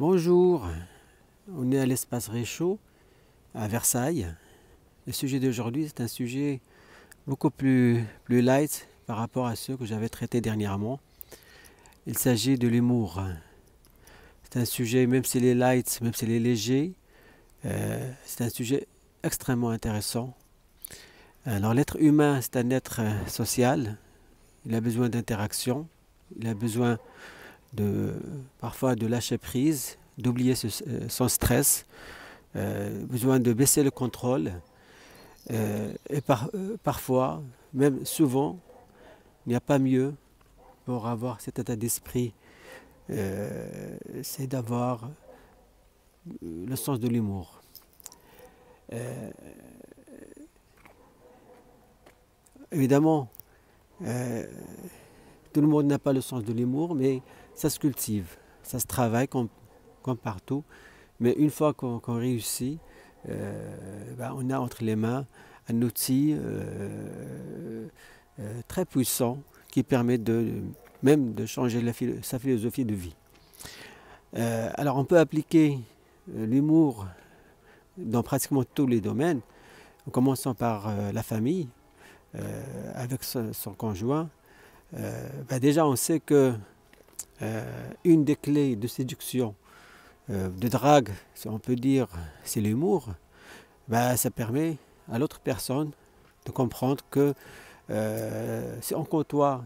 Bonjour, on est à l'espace Réchaud, à Versailles. Le sujet d'aujourd'hui, c'est un sujet beaucoup plus light par rapport à ceux que j'avais traités dernièrement. Il s'agit de l'humour. C'est un sujet, même s'il est light, même s'il est léger, c'est un sujet extrêmement intéressant. Alors l'être humain, c'est un être social. Il a besoin d'interaction, il a besoin parfois de lâcher prise, d'oublier son stress, besoin de baisser le contrôle. Parfois, même souvent, il n'y a pas mieux pour avoir cet état d'esprit, c'est d'avoir le sens de l'humour. Évidemment, tout le monde n'a pas le sens de l'humour, mais ça se cultive, ça se travaille comme partout. Mais une fois qu'on réussit, on a entre les mains un outil très puissant qui permet même de changer sa philosophie de vie. Alors on peut appliquer l'humour dans pratiquement tous les domaines, en commençant par la famille, avec son conjoint. Déjà on sait que une des clés de séduction, de drague, si on peut dire, c'est l'humour. Ça permet à l'autre personne de comprendre que si on côtoie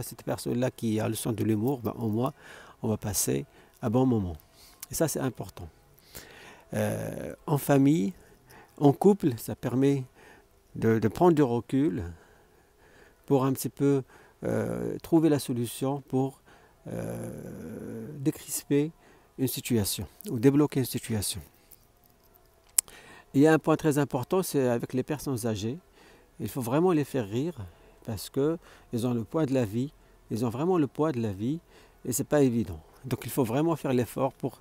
cette personne-là qui a le sens de l'humour, au moins on va passer un bon moment. Et ça, c'est important. En famille, en couple, ça permet de prendre du recul pour un petit peu trouver la solution pour décrisper une situation ou débloquer une situation. Il y a un point très important, c'est avec les personnes âgées. Il faut vraiment les faire rire parce qu'ils ont le poids de la vie, ils ont vraiment le poids de la vie et c'est pas évident. Donc il faut vraiment faire l'effort pour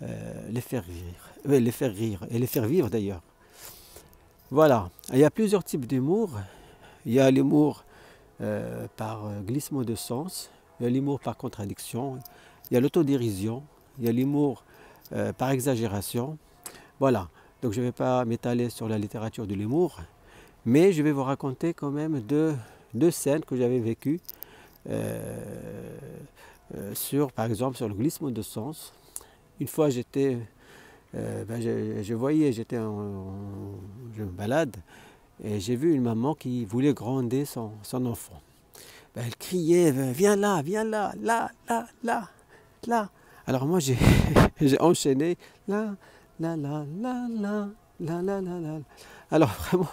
les faire rire et les faire vivre d'ailleurs. Voilà, il y a plusieurs types d'humour. Il y a l'humour par glissement de sens, il y a l'humour par contradiction, il y a l'autodérision, il y a l'humour par exagération. Voilà, donc je ne vais pas m'étaler sur la littérature de l'humour, mais je vais vous raconter quand même deux scènes que j'avais vécues par exemple sur le glissement de sens. Une fois je me balade et j'ai vu une maman qui voulait gronder son enfant. Elle criait, viens là, là, là, là. Alors moi j'ai enchaîné, là, là, là, là, là, là, là, là, là. Alors vraiment,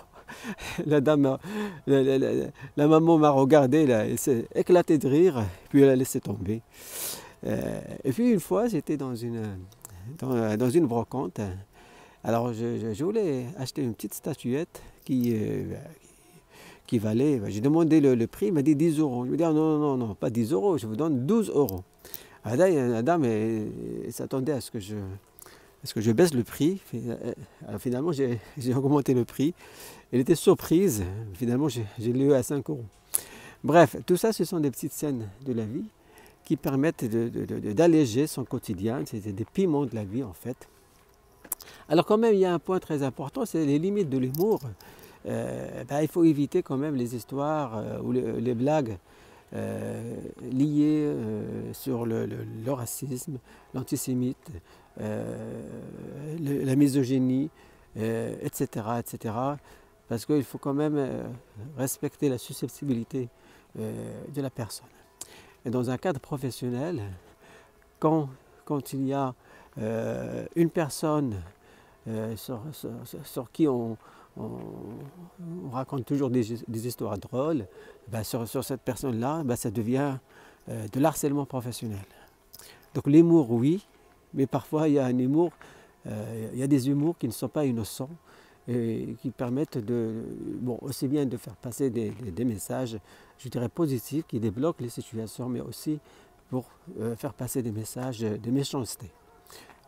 la maman m'a regardé, là, elle s'est éclatée de rire, puis elle a laissé tomber. Et puis une fois, j'étais dans une brocante. Alors je voulais acheter une petite statuette qui valait, j'ai demandé le prix, il m'a dit 10 euros. Je me dis non, pas 10 euros, je vous donne 12 euros. La dame s'attendait à ce que je baisse le prix. Alors finalement, j'ai augmenté le prix. Elle était surprise. Finalement, j'ai eu à 5 euros. Bref, tout ça, ce sont des petites scènes de la vie qui permettent d'alléger son quotidien. C'est des piments de la vie, en fait. Alors quand même, il y a un point très important, c'est les limites de l'humour. Il faut éviter quand même les histoires ou les blagues liées sur le racisme, l'antisémite, la misogynie, etc., etc. Parce qu'il faut quand même respecter la susceptibilité de la personne. Et dans un cadre professionnel, quand il y a une personne sur qui on raconte toujours des histoires drôles, sur cette personne-là, ça devient de l'harcèlement professionnel. Donc l'humour, oui, mais parfois il y a un humour, il y a des humours qui ne sont pas innocents et qui permettent aussi bien de faire passer des messages, je dirais positifs, qui débloquent les situations, mais aussi pour faire passer des messages de méchanceté.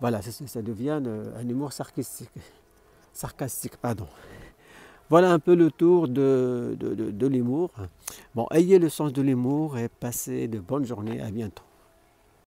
Voilà, ça devient un humour sarcastique. Voilà un peu le tour de l'humour. Ayez le sens de l'humour et passez de bonnes journées. À bientôt.